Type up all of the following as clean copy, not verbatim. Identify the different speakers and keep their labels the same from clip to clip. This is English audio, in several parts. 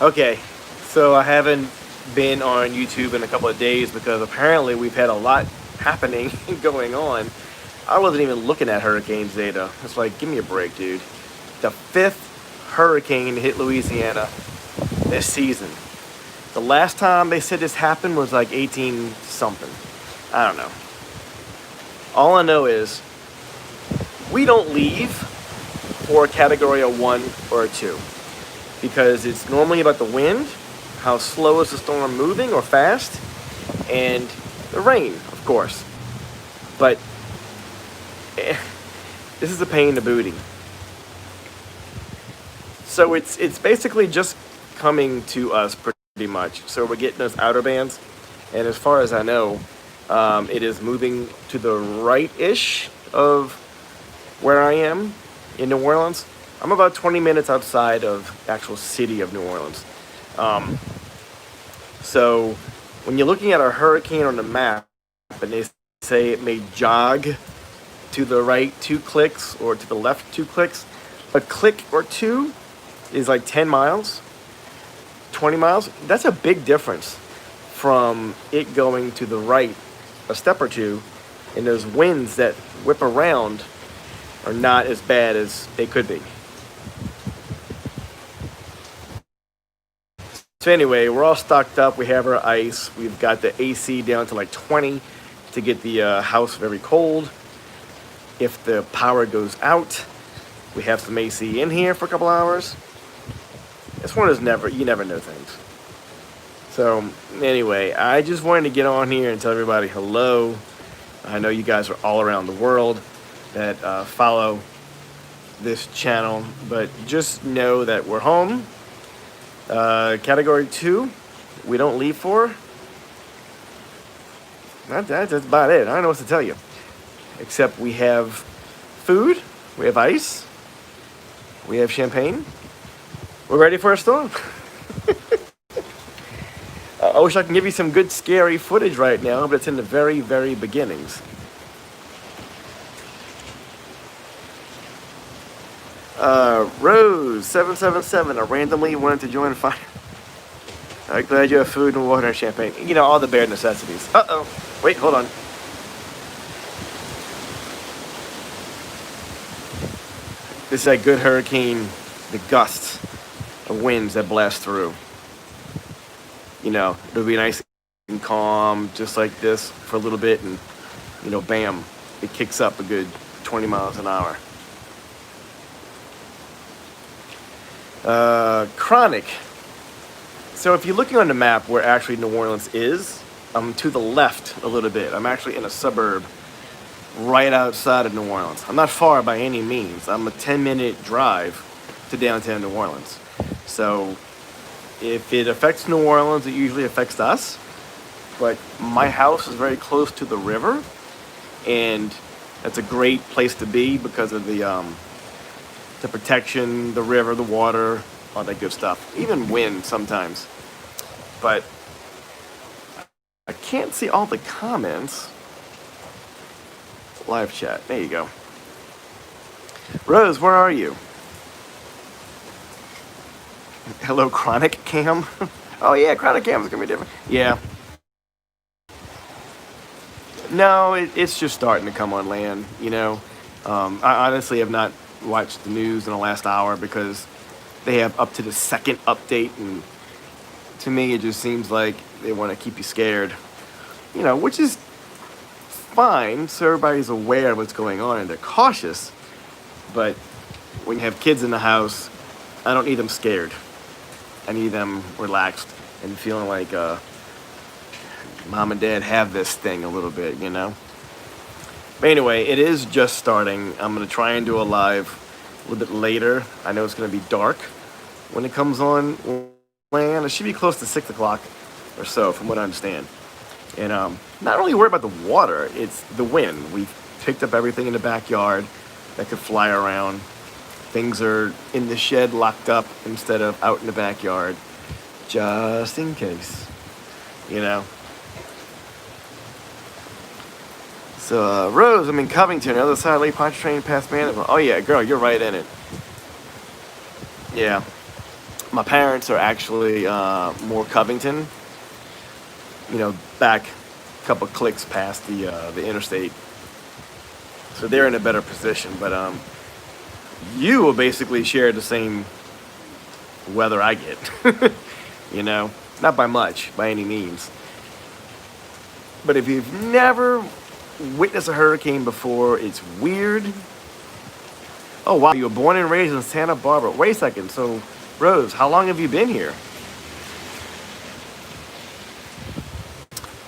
Speaker 1: Okay, so I haven't been on YouTube in a couple of days because apparently we've had a lot happening going on. I wasn't even looking at Hurricane Zeta. It's like, give me a break, dude. The fifth hurricane hit Louisiana this season. The last time they said this happened was like 18 something. I don't know. All I know is we don't leave for a category of 1 or a 2 because it's normally about the wind, how slow is the storm moving or fast, and the rain, of course. But this is a pain in the booty. So it's basically just coming to us pretty much. So we're getting those outer bands, and as far as I know, it is moving to the right-ish of where I am in New Orleans. I'm about 20 minutes outside of the actual city of New Orleans. So when you're looking at a hurricane on the map and they say it may jog to the right 2 clicks or to the left 2 clicks, a click or 2 is like 10 miles, 20 miles. That's a big difference from it going to the right a step or 2, and those winds that whip around are not as bad as they could be. So anyway, we're all stocked up. We have our ice. We've got the AC down to like 20 to get the house very cold. If the power goes out, we have some AC in here for a couple hours. This one is you never know things. So anyway, I just wanted to get on here and tell everybody hello. I know you guys are all around the world that follow this channel, but just know that we're home. Category 2, we don't leave for. That's about it. I don't know what to tell you. Except we have food, we have ice, we have champagne. We're ready for a storm. I wish I can give you some good scary footage right now, but it's in the very, very beginnings. Rose777, I randomly wanted to join fire. I'm glad you have food and water and champagne. You know, all the bare necessities. Uh-oh. Wait, hold on. This is a good hurricane, the gusts of winds that blast through. You know, it'll be nice and calm, just like this for a little bit, and, you know, bam, it kicks up a good 20 miles an hour. Chronic. So if you're looking on the map where actually New Orleans is, I'm to the left a little bit. I'm actually in a suburb right outside of New Orleans. I'm not far by any means. I'm a 10-minute drive to downtown New Orleans. So if it affects New Orleans, it usually affects us. But my house is very close to the river, and that's a great place to be because of the protection, the river, the water, all that good stuff. Even wind sometimes. But I can't see all the comments. Live chat. There you go. Rose, where are you? Hello, Chronic Cam. Oh yeah, Chronic Cam is gonna be different. Yeah. No, it's just starting to come on land. You know, I honestly have not watched the news in the last hour because they have up to the second update, and to me it just seems like they want to keep you scared. You know, which is fine, so everybody's aware of what's going on and they're cautious. But when you have kids in the house, I don't need them scared. I need them relaxed and feeling like mom and dad have this thing a little bit, you know? But anyway, it is just starting. I'm going to try and do a live a little bit later. I know it's going to be dark when it comes on land. It should be close to 6 o'clock or so, from what I understand. And not really worried about the water, it's the wind. We've picked up everything in the backyard that could fly around. Things are in the shed locked up instead of out in the backyard, just in case, you know. So, Rose, I'm in Covington, other side of Lake Pontchartrain, past Manitoba. Oh yeah, girl, you're right in it. Yeah. My parents are actually more Covington, back a couple clicks past the interstate. So they're in a better position. But you will basically share the same weather I get. Not by much, by any means. But if you've never witnessed a hurricane before, it's weird. Oh, wow, you were born and raised in Santa Barbara. Wait a second, so, Rose, how long have you been here?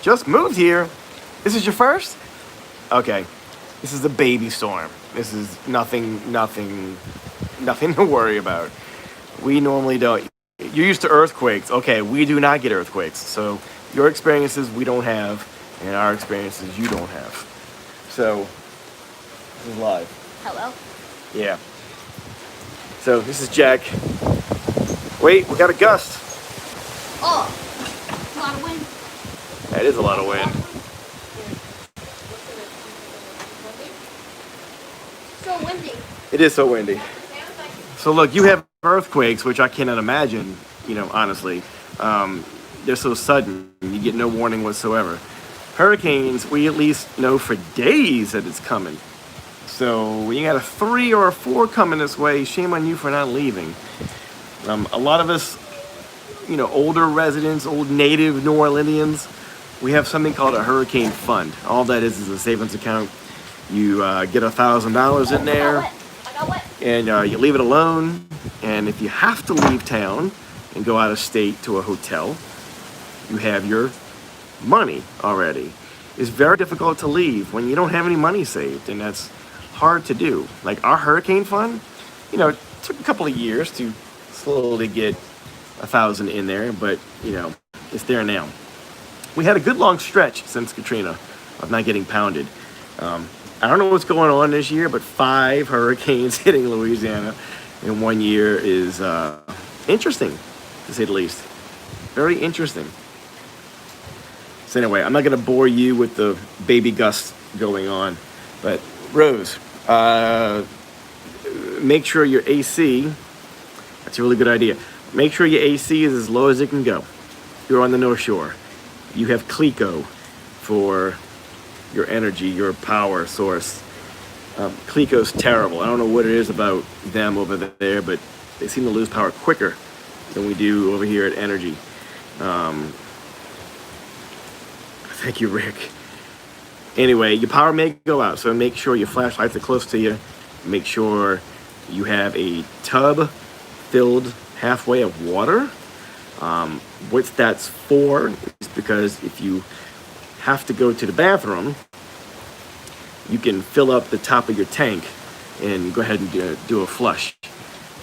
Speaker 1: Just moved here. This is your first? Okay, this is a baby storm. This is nothing to worry about. We normally don't. You're used to earthquakes. Okay, we do not get earthquakes. So your experiences we don't have, and our experiences you don't have. So, this is live.
Speaker 2: Hello?
Speaker 1: Yeah. So, this is Jack. Wait, we got a gust.
Speaker 2: Oh, a lot of wind.
Speaker 1: That is a lot of wind.
Speaker 2: So windy.
Speaker 1: It is so windy. So look, you have earthquakes, which I cannot imagine, honestly. They're so sudden. You get no warning whatsoever. Hurricanes, we at least know for days that it's coming. So when you got a 3 or a 4 coming this way, shame on you for not leaving. A lot of us, older residents, old native New Orleanians, we have something called a hurricane fund. All that is a savings account. You get $1,000 in there,
Speaker 2: I got wet.
Speaker 1: and you leave it alone. And if you have to leave town and go out of state to a hotel, you have your money already. It's very difficult to leave when you don't have any money saved, and that's hard to do. Like our hurricane fund, it took a couple of years to slowly get 1,000 in there, but it's there now. We had a good long stretch since Katrina of not getting pounded. I don't know what's going on this year, but 5 hurricanes hitting Louisiana in 1 year is interesting, to say the least. Very interesting. So anyway, I'm not going to bore you with the baby gusts going on, but Rose, make sure your AC, that's a really good idea. Make sure your AC is as low as it can go. You're on the North Shore. You have Clico for your energy, your power source. Clico's terrible. I don't know what it is about them over there, but they seem to lose power quicker than we do over here at Energy. Thank you, Rick. Anyway, your power may go out, so make sure your flashlights are close to you. Make sure you have a tub filled halfway of water. What that's for is because if you have to go to the bathroom, you can fill up the top of your tank and go ahead and do a flush.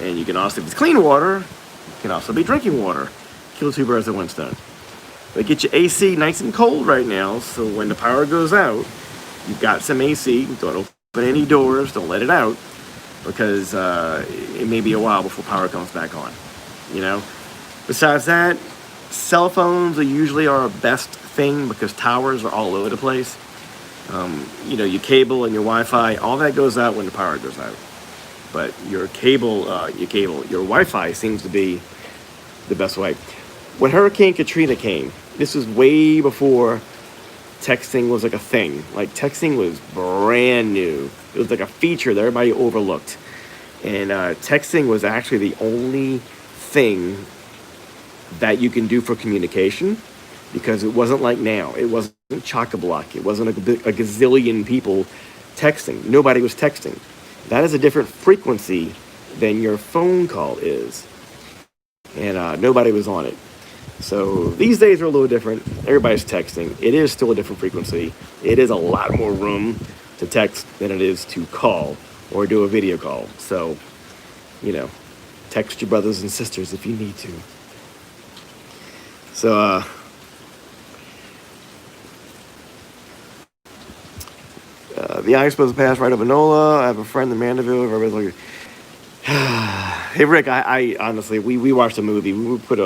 Speaker 1: And you can also, if it's clean water, it can also be drinking water. Kill 2 birds with 1 stone. But get your AC nice and cold right now, so when the power goes out, you've got some AC. Don't open any doors, don't let it out, because it may be a while before power comes back on, Besides that, cell phones are usually our best thing because towers are all over the place. Your cable and your Wi-Fi, all that goes out when the power goes out. But your Wi-Fi seems to be the best way. When Hurricane Katrina came, this was way before texting was like a thing. Like texting was brand new. It was like a feature that everybody overlooked. And texting was actually the only thing that you can do for communication, because it wasn't like now. It wasn't chock-a-block. It wasn't a gazillion people texting. Nobody was texting. That is a different frequency than your phone call is. And nobody was on it. So these days are a little different. Everybody's texting. It is still a different frequency. It is a lot more room to text than it is to call or do a video call. So, text your brothers and sisters if you need to. So, the ice supposed to pass right over NOLA. I have a friend in Mandeville. Everybody's like, hey, Rick, I honestly, we watched a movie. We put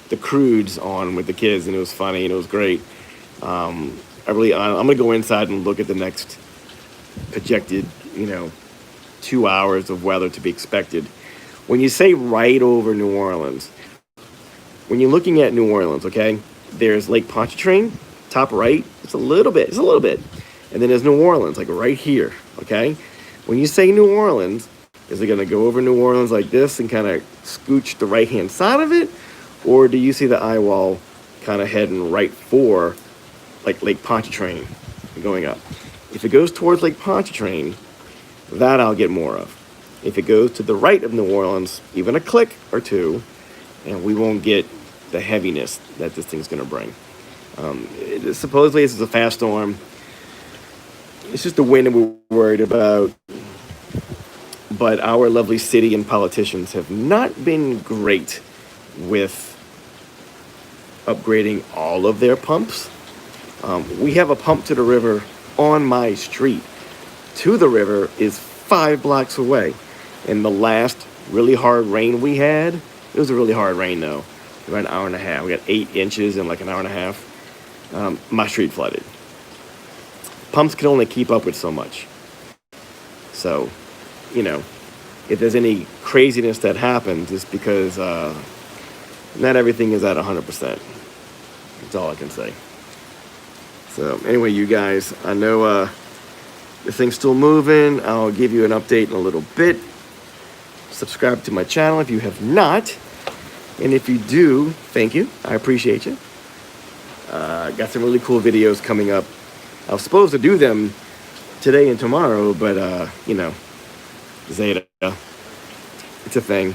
Speaker 1: the Crudes on with the kids, and it was funny, and it was great. I'm going to go inside and look at the next projected, 2 hours of weather to be expected. when you say right over New Orleans, when you're looking at New Orleans, okay, there's Lake Pontchartrain, top right. It's a little bit. And then there's New Orleans, like right here, okay? When you say New Orleans, is it going to go over New Orleans like this and kind of scooch the right-hand side of it? Or do you see the eye wall kind of heading right for, like, Lake Pontchartrain going up? If it goes towards Lake Pontchartrain, that I'll get more of. If it goes to the right of New Orleans, even a click or two, and we won't get the heaviness that this thing's going to bring. Supposedly, this is a fast storm. It's just the wind that we're worried about. But our lovely city and politicians have not been great with upgrading all of their pumps. We have a pump to the river on my street. To the river is 5 blocks away. And the last really hard rain we had, it was a really hard rain though, about an hour and a half. We got 8 inches in like an hour and a half. My street flooded. Pumps can only keep up with so much. So, you know, if there's any craziness that happens, it's because not everything is at 100%. That's all I can say. So anyway, you guys, I know the thing's still moving. I'll give you an update in a little bit. Subscribe to my channel if you have not. And if you do, thank you. I appreciate you. Got some really cool videos coming up. I was supposed to do them today and tomorrow, but, you know, Zeta. It's a thing.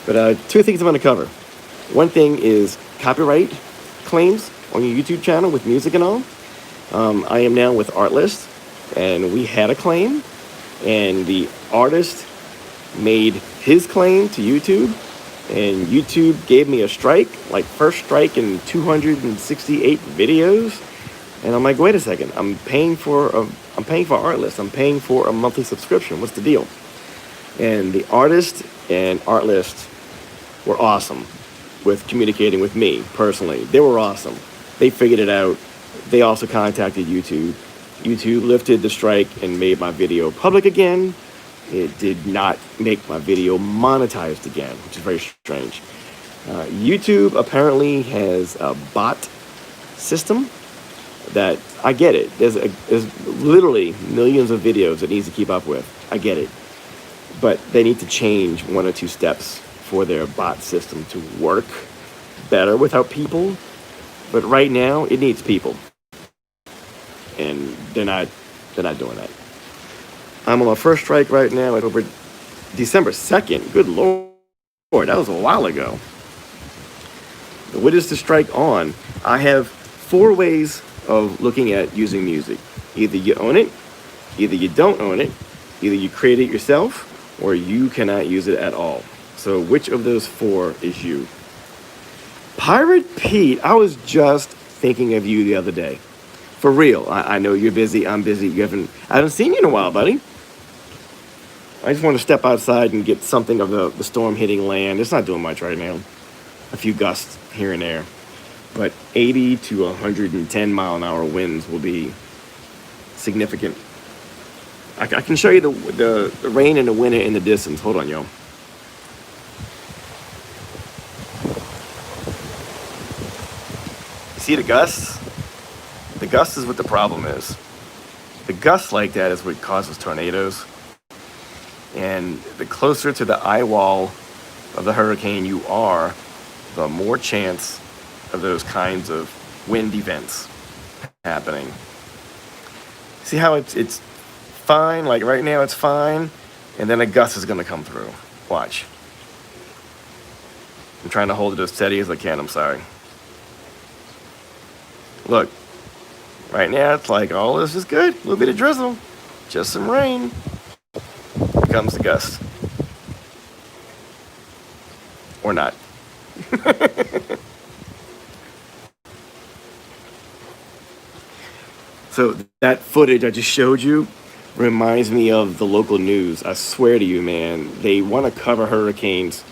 Speaker 1: But 2 things I'm going to cover. One thing is copyright claims on your YouTube channel with music and all. I am now with Artlist, and we had a claim, and the artist made his claim to YouTube, and YouTube gave me a strike, like first strike in 268 videos. And I'm like, wait a second, I'm paying for Artlist. I'm paying for a monthly subscription. What's the deal? And the artist and Artlist were awesome with communicating with me personally. They were awesome. They figured it out. They also contacted YouTube. YouTube lifted the strike and made my video public again. It did not make my video monetized again, which is very strange. YouTube apparently has a bot system that, I get it. There's literally millions of videos it needs to keep up with. I get it. But they need to change 1 or 2 steps for their bot system to work better without people. But right now, it needs people. And they're not doing that. I'm on my first strike right now at over December 2nd. Good Lord, that was a while ago. What is the strike on? I have 4 ways of looking at using music. Either you own it, either you don't own it, either you create it yourself, or you cannot use it at all. So which of those 4 is you? Pirate Pete, I was just thinking of you the other day. For real, I know you're busy, I'm busy. I haven't seen you in a while, buddy. I just want to step outside and get something of the storm hitting land. It's not doing much right now. A few gusts here and there. But 80 to 110 mile an hour winds will be significant. I can show you the rain and the wind in the distance. Hold on, yo. See the gusts? The gusts is what the problem is. The gusts like that is what causes tornadoes. And the closer to the eye wall of the hurricane you are, the more chance of those kinds of wind events happening. See how it's fine? Like right now it's fine, and then a gust is gonna come through. Watch. I'm trying to hold it as steady as I can, I'm sorry. Look, right now it's like, oh, this is good. A little bit of drizzle, just some rain. Here comes the gust. Or not. So that footage I just showed you reminds me of the local news. I swear to you, man, they want to cover hurricanes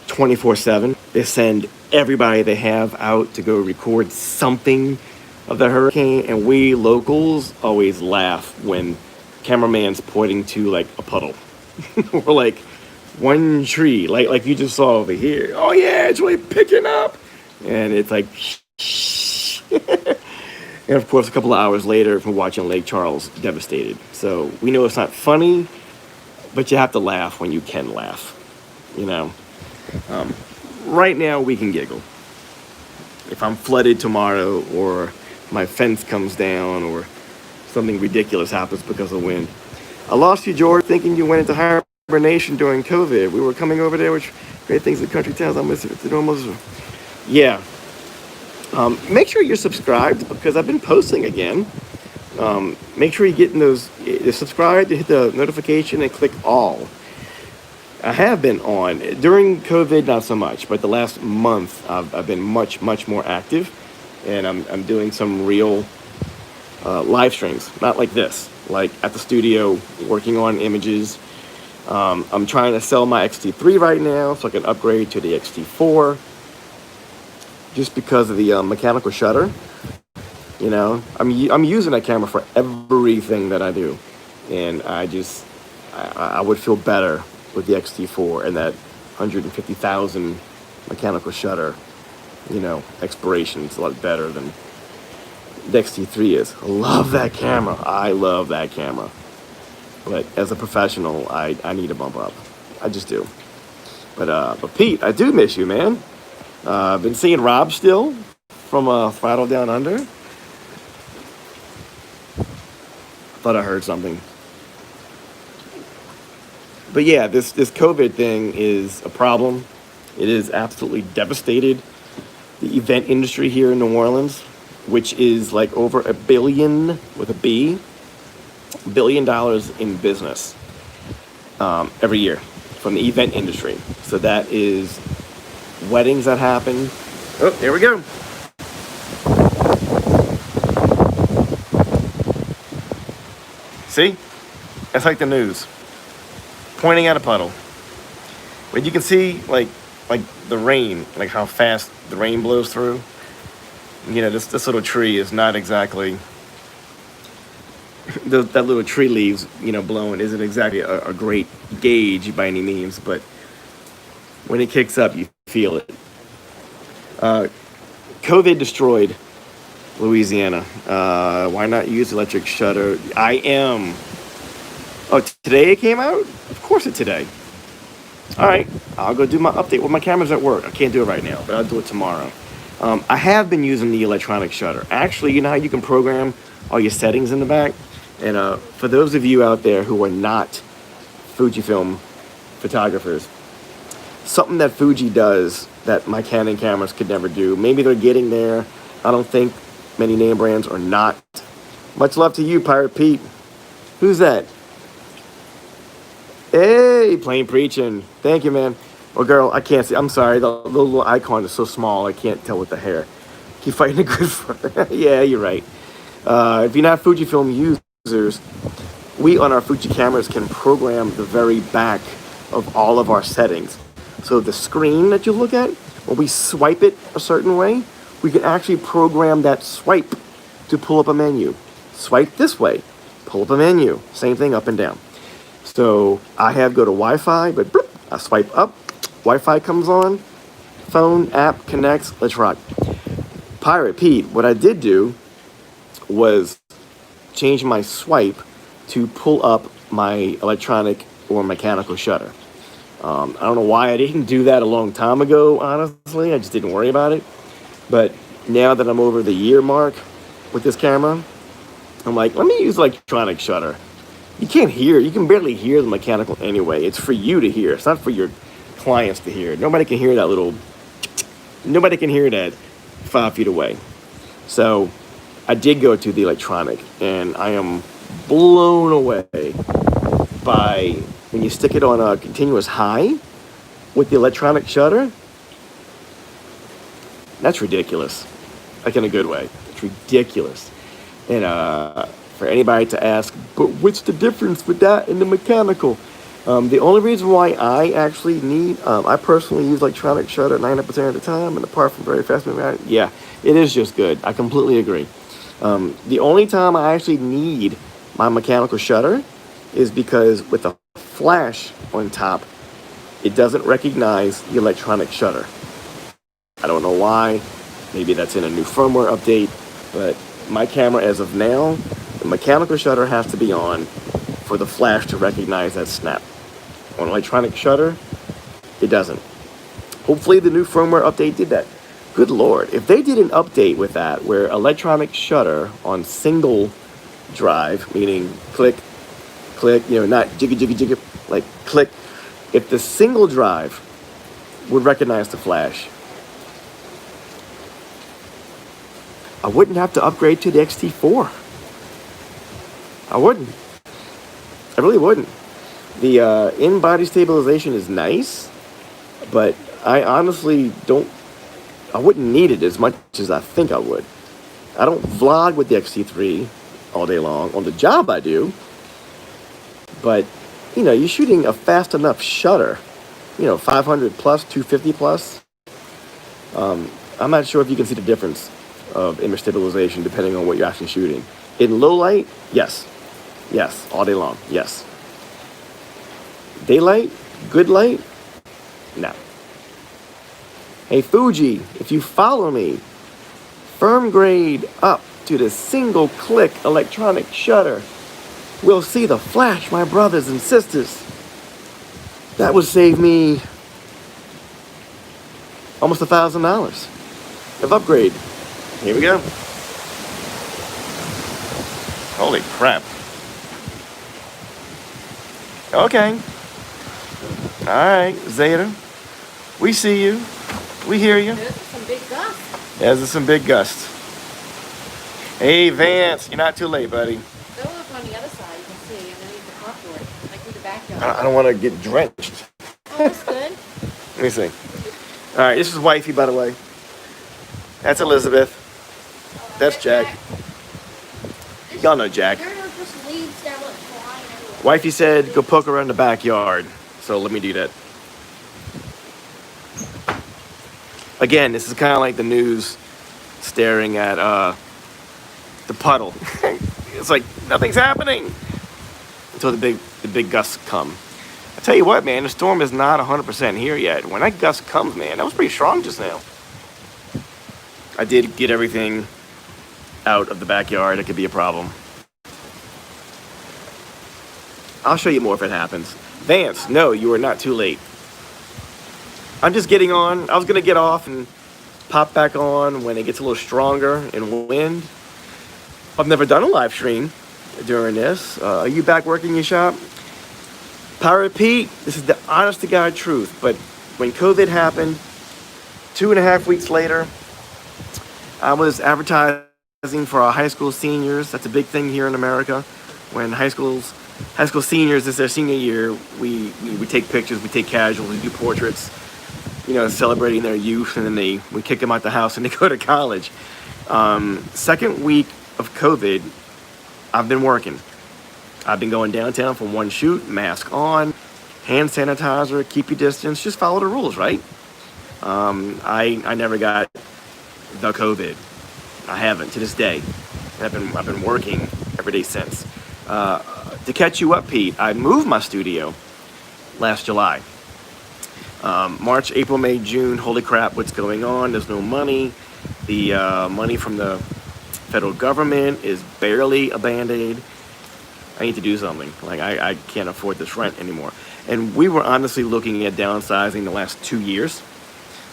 Speaker 1: 24/7. They send everybody they have out to go record something of the hurricane, and we locals always laugh when cameraman's pointing to like a puddle. or like one tree, like you just saw over here. Oh yeah, it's really picking up, and it's like, and of course, a couple of hours later, from watching Lake Charles devastated. So we know it's not funny, but you have to laugh when you can laugh. You know, right now we can giggle. If I'm flooded tomorrow, or my fence comes down, or something ridiculous happens because of wind. I lost you, George, thinking you went into hibernation during COVID. We were coming over there with great things in country towns. I miss it almost. Yeah. Make sure you're subscribed, because I've been posting again. Make sure you're getting those. Subscribe, to hit the notification and click all. I have been on during COVID, not so much, but the last month I've been much more active, and I'm doing some real live streams, not like this, like at the studio working on images. I'm trying to sell my X-T3 right now so I can upgrade to the X-T4, just because of the mechanical shutter. You know, I'm using that camera for everything that I do, and I would feel better with the X-T4 and that 150,000 mechanical shutter. You know, expiration is a lot better than the X-T3 is. I love that camera. I love that camera. But as a professional, I need to bump up. I just do. But Pete, I do miss you, man. I've been seeing Rob still from Throttle Down Under. Thought I heard something. But yeah, this COVID thing is a problem. It is absolutely devastated the event industry here in New Orleans, which is like over $1 billion with a B, $1 billion in business every year from the event industry. So that is weddings that happen. Oh, there we go. See? That's like the news. Pointing at a puddle. But you can see like the rain, like how fast the rain blows through. You know, this little tree is not exactly that little tree leaves, you know, blowing isn't exactly a great gauge by any means, but when it kicks up, you feel it. COVID destroyed Louisiana. Why not use electric shutter? I am. Oh, today it came out? Of course it's today. All right, I'll go do my update. Well, my camera's at work. I can't do it right now, but I'll do it tomorrow. I have been using the electronic shutter. Actually, you know how you can program all your settings in the back? And for those of you out there who are not Fujifilm photographers, something that Fuji does that my Canon cameras could never do. Maybe they're getting there. I don't think many name brands are not. Much love to you, Pirate Pete. Who's that? Hey, plain preaching. Thank you, man. Well, girl, I can't see. I'm sorry. The little icon is so small, I can't tell with the hair. Keep fighting the good fight. Yeah, you're right. If you're not Fujifilm users, we on our Fuji cameras can program the very back of all of our settings. So the screen that you look at, when we swipe it a certain way, we can actually program that swipe to pull up a menu. Swipe this way, pull up a menu. Same thing up and down. So I have go to Wi-Fi, but bloop, I swipe up, Wi-Fi comes on, phone, app connects, let's rock. Pirate Pete, what I did do was change my swipe to pull up my electronic or mechanical shutter. I don't know why I didn't do that a long time ago, honestly. I just didn't worry about it. But now that I'm over the year mark with this camera, I'm like, let me use electronic shutter. You can't hear. You can barely hear the mechanical anyway. It's for you to hear. It's not for your clients to hear. Nobody can hear that little... Nobody can hear that 5 feet away. So I did go to the electronic, and I am blown away by when you stick it on a continuous high with the electronic shutter. That's ridiculous. Like in a good way. It's ridiculous. And for anybody to ask, but what's the difference with that and the mechanical? The only reason why I actually need, I personally use electronic shutter 90% of the time, and apart from very fast moving, yeah, it is just good. I completely agree. The only time I actually need my mechanical shutter is because with a flash on top, it doesn't recognize the electronic shutter. I don't know why. Maybe that's in a new firmware update, but my camera as of now, the mechanical shutter has to be on for the flash to recognize that snap. On electronic shutter, it doesn't. Hopefully the new firmware update did that. Good Lord, if they did an update with that where electronic shutter on single drive, meaning click, click, not jiggy, jiggy, jiggy, like click. If the single drive would recognize the flash, I wouldn't have to upgrade to the XT4. I wouldn't. I really wouldn't. The in-body stabilization is nice, but I honestly I wouldn't need it as much as I think I would. I don't vlog with the XT3 all day long. On the job I do. But, you're shooting a fast enough shutter. 500 plus, 250 plus. I'm not sure if you can see the difference of image stabilization depending on what you're actually shooting. In low light, yes. Yes, all day long, yes. Daylight, good light, no. Hey Fuji, if you follow me, firm grade up to the single click electronic shutter. We'll see the flash, my brothers and sisters. That would save me almost $1,000 of upgrade. Here we go. Holy crap. Okay. All right, Zeta. We see you. We hear you.
Speaker 2: Those are some big gusts.
Speaker 1: Those are some big gusts. Hey, Vance, you're not too late, buddy.
Speaker 2: Go look on the other side. You can see underneath the carport, like through the backyard.
Speaker 1: I don't want to get drenched.
Speaker 2: Oh, that's good.
Speaker 1: Let me see. All right, this is wifey, by the way. That's Elizabeth. That's Jack. Y'all know Jack.
Speaker 2: There are just leaves that went flying everywhere.
Speaker 1: Wifey said, go poke around the backyard. So let me do that. Again, this is kind of like the news staring at the puddle. It's like nothing's happening until the big gusts come. I tell you what, man, the storm is not 100% here yet. When that gust comes, man, that was pretty strong just now. I did get everything out of the backyard. It could be a problem. I'll show you more if it happens. Vance, no, you are not too late. I'm just getting on. I was going to get off and pop back on when it gets a little stronger in wind. I've never done a live stream during this. Are you back working your shop? Pirate Pete, this is the honest to God truth. But when COVID happened, 2.5 weeks later, I was advertising for our high school seniors. That's a big thing here in America. When high school seniors, it's their senior year, we take pictures, we take casuals, we do portraits, celebrating their youth, and then we kick them out the house and they go to college. Second week of COVID, I've been working. I've been going downtown for one shoot, mask on, hand sanitizer, keep your distance, just follow the rules, right? I never got the COVID. I haven't to this day. I've been working every day since. To catch you up, Pete, I moved my studio last July. March, April, May, June, holy crap, what's going on? There's no money. The money from the federal government is barely a Band-Aid. I need to do something. I can't afford this rent anymore. And we were honestly looking at downsizing the last 2 years.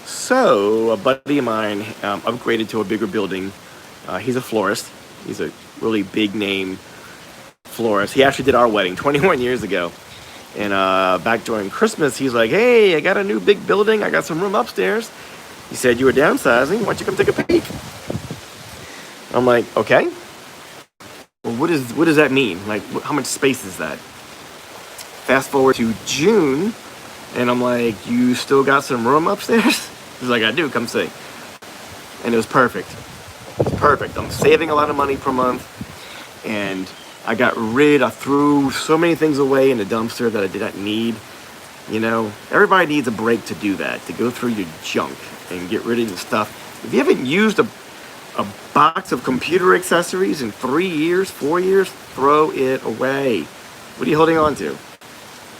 Speaker 1: So a buddy of mine upgraded to a bigger building. He's a florist. He's a really big name florist. He actually did our wedding 21 years ago. And back during Christmas, he's like, hey, I got a new big building. I got some room upstairs. He said, you were downsizing. Why don't you come take a peek? I'm like, okay. Well, what does that mean? How much space is that? Fast forward to June, and I'm like, you still got some room upstairs? He's like, I do, come see. And it was perfect. It was perfect. I'm saving a lot of money per month, and I threw so many things away in the dumpster that I did not need. Everybody needs a break to do that, to go through your junk and get rid of the stuff. If you haven't used a box of computer accessories in 3 years, 4 years, throw it away. What are you holding on to?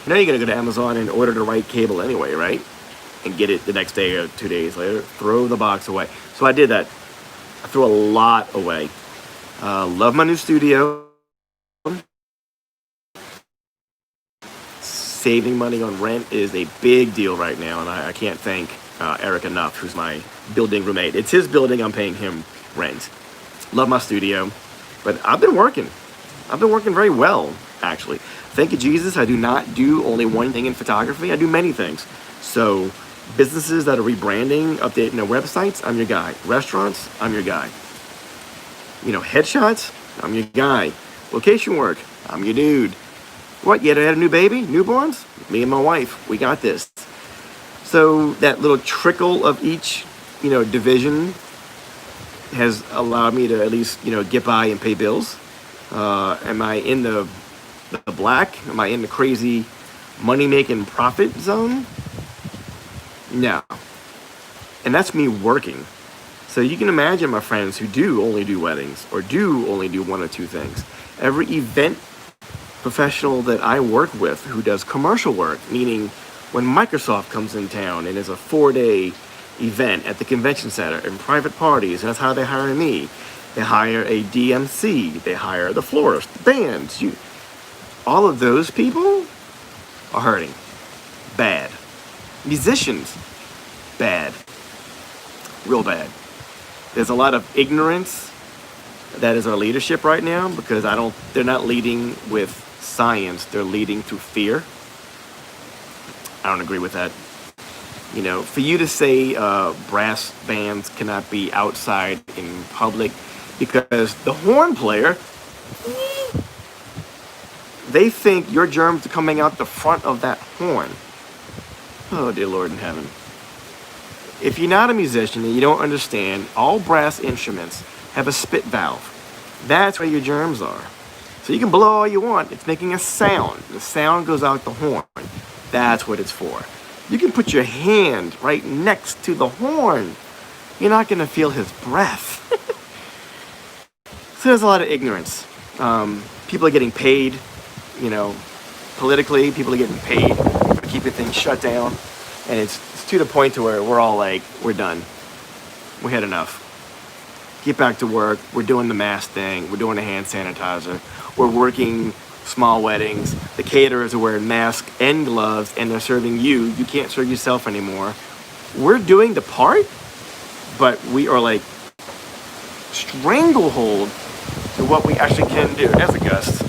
Speaker 1: Now you're gonna go to Amazon and order the right cable anyway, right? And get it the next day or 2 days later. Throw the box away. So I did that. I threw a lot away. Love my new studio. Saving money on rent is a big deal right now, and I can't thank Eric enough, who's my building roommate. It's his building, I'm paying him rent. Love my studio, but I've been working. I've been working very well, actually. Thank you, Jesus. I do not do only one thing in photography. I do many things. So businesses that are rebranding, updating their websites, I'm your guy. Restaurants, I'm your guy. You know, headshots, I'm your guy. Location work, I'm your dude. What, you had a new baby? Newborns? Me and my wife, we got this. So that little trickle of each, you know, division has allowed me to at least, you know, get by and pay bills. Am I in the black? Am I in the crazy money-making profit zone? No. And that's me working. So you can imagine my friends who do only do weddings or do only do one or two things. Every event professional that I work with who does commercial work, meaning when Microsoft comes in town and is a 4-day event at the convention center and private parties, and that's how they hire me. They hire a DMC, they hire the florist, the bands. All of those people are hurting. Bad. Musicians, bad. Real bad. There's a lot of ignorance that is our leadership right now, because they're not leading with science, they're leading through fear. I don't agree with that. You know, for you to say brass bands cannot be outside in public because the horn player, they think your germs are coming out the front of that horn. Oh, dear Lord in heaven. If you're not a musician and you don't understand, all brass instruments have a spit valve. That's where your germs are. So you can blow all you want. It's making a sound. The sound goes out the horn. That's what it's for. You can put your hand right next to the horn. You're not going to feel his breath. So there's a lot of ignorance. People are getting paid, you know, politically. People are getting paid for keeping things shut down. And it's to the point to where we're all like, we're done. We had enough. Get back to work. We're doing the mask thing. We're doing the hand sanitizer. We're working small weddings. The caterers are wearing masks and gloves, and they're serving you. You can't serve yourself anymore. We're doing the part, but we are like stranglehold to what we actually can do. As a guest.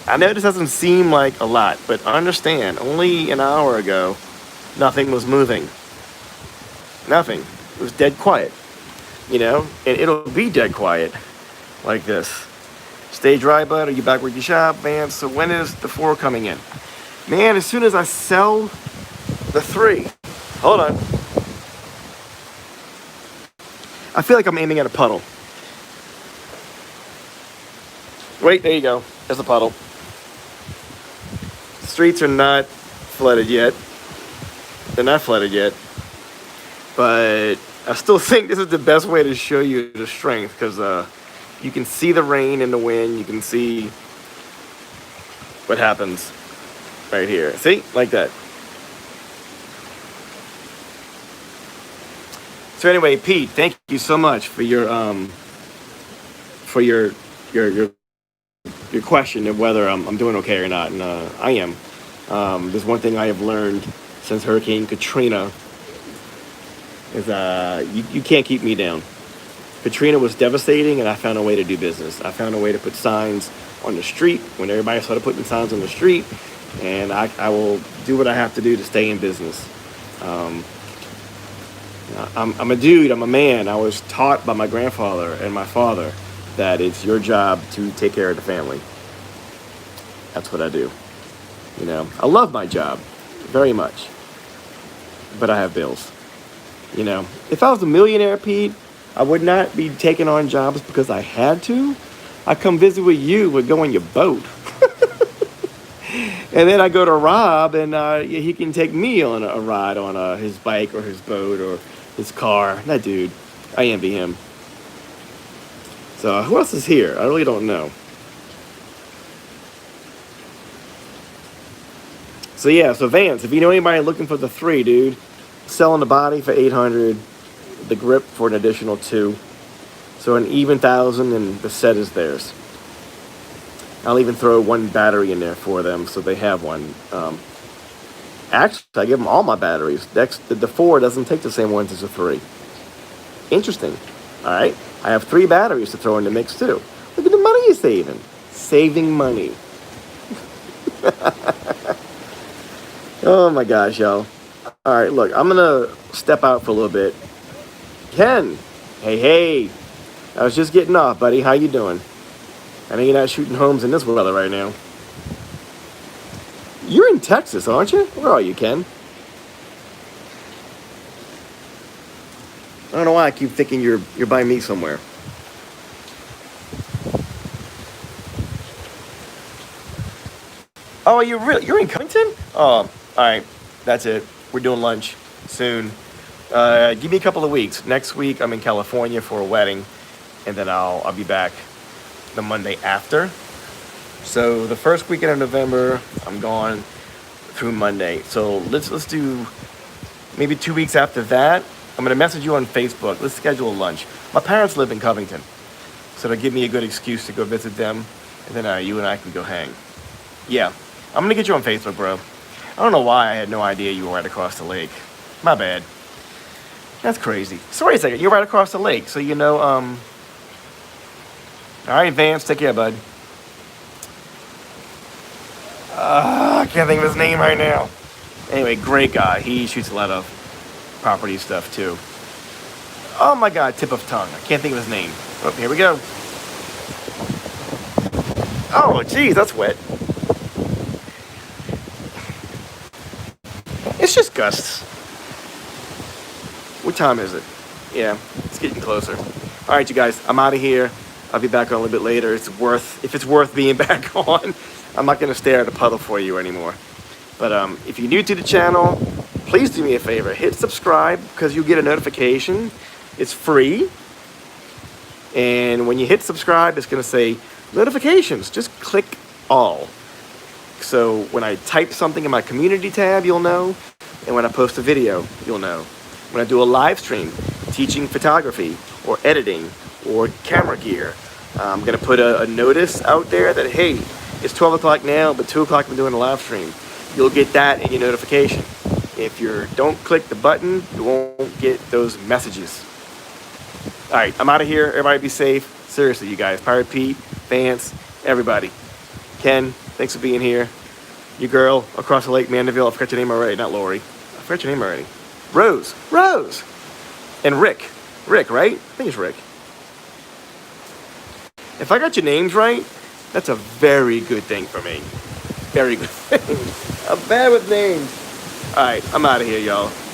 Speaker 1: I know this doesn't seem like a lot, but understand, only an hour ago, nothing was moving. Nothing. It was dead quiet. You know, and it'll be dead quiet like this. Stay dry, bud. Are you back where you shop, man? So when is the 4 coming in? Man, as soon as I sell the 3. Hold on. I feel like I'm aiming at a puddle. Wait, there you go. There's a puddle. The streets are not flooded yet. They're not flooded yet. But I still think this is the best way to show you the strength, because you can see the rain and the wind. You can see what happens right here. See? Like that. So anyway, Pete, thank you so much for your question of whether I'm doing okay or not, and I am. There's one thing I have learned since Hurricane Katrina is you can't keep me down. Katrina was devastating, and I found a way to do business. I found a way to put signs on the street when everybody started putting signs on the street, and I will do what I have to do to stay in business. I'm a dude, I'm a man. I was taught by my grandfather and my father that it's your job to take care of the family. That's what I do. You know, I love my job very much, but I have bills. You know, if I was a millionaire, Pete, I would not be taking on jobs because I had to. I come visit with you, would go on your boat. And then I go to Rob, and he can take me on a ride on his bike or his boat or his car. That dude, I envy him. So who else is here? I really don't know. So yeah, so Vance, if you know anybody looking for the 3, dude, selling the body for $800, the grip for an additional $2, so an even $1,000, and the set is theirs. I'll even throw 1 battery in there for them, so they have one. Actually, I give them all my batteries. The 4 doesn't take the same ones as the 3. Interesting. All right, I have 3 batteries to throw in the mix too. Look at the money you're saving. Saving money. Oh my gosh, y'all. All right, look, I'm gonna step out for a little bit. Ken, hey, I was just getting off, buddy. How you doing? I know you're not shooting homes in this weather right now. You're in Texas, aren't you? Where are you, Ken? I don't know why I keep thinking you're by me somewhere. Oh, you're in Covington? Oh, all right, that's it. We're doing lunch soon. Give me a couple of weeks. Next week, I'm in California for a wedding, and then I'll be back the Monday after. So the first weekend of November, I'm gone through Monday. So let's do maybe 2 weeks after that. I'm gonna message you on Facebook. Let's schedule a lunch. My parents live in Covington, so it'll give me a good excuse to go visit them, and then you and I can go hang. Yeah, I'm gonna get you on Facebook, bro. I don't know why I had no idea you were right across the lake. My bad. That's crazy. So wait a second, you're right across the lake, so you know, all right, Vance, take care, bud. I can't think of his name right now. Anyway, great guy. He shoots a lot of property stuff, too. Oh my God, tip of tongue. I can't think of his name. Oh, here we go. Oh, geez, that's wet. It's just gusts. What time is it? Yeah, it's getting closer. All right, you guys, I'm out of here. I'll be back on a little bit later. If it's worth being back on, I'm not gonna stare at a puddle for you anymore. But if you're new to the channel, please do me a favor. Hit subscribe because you'll get a notification. It's free. And when you hit subscribe, it's gonna say notifications. Just click all. So when I type something in my community tab, you'll know. And when I post a video, you'll know. When I do a live stream teaching photography or editing or camera gear, I'm gonna put a notice out there that, hey, it's 12 o'clock now, but 2 o'clock I'm doing a live stream. You'll get that in your notification. If you don't click the button, you won't get those messages. All right, I'm out of here. Everybody be safe. Seriously, you guys. Pirate Pete, Vance, everybody. Ken, thanks for being here. Your girl across the lake, Mandeville. I forgot your name already. Not Lori. I forgot your name already. Rose. And Rick, right? I think it's Rick. If I got your names right, that's a very good thing for me. Very good thing. I'm bad with names. All right, I'm out of here, y'all.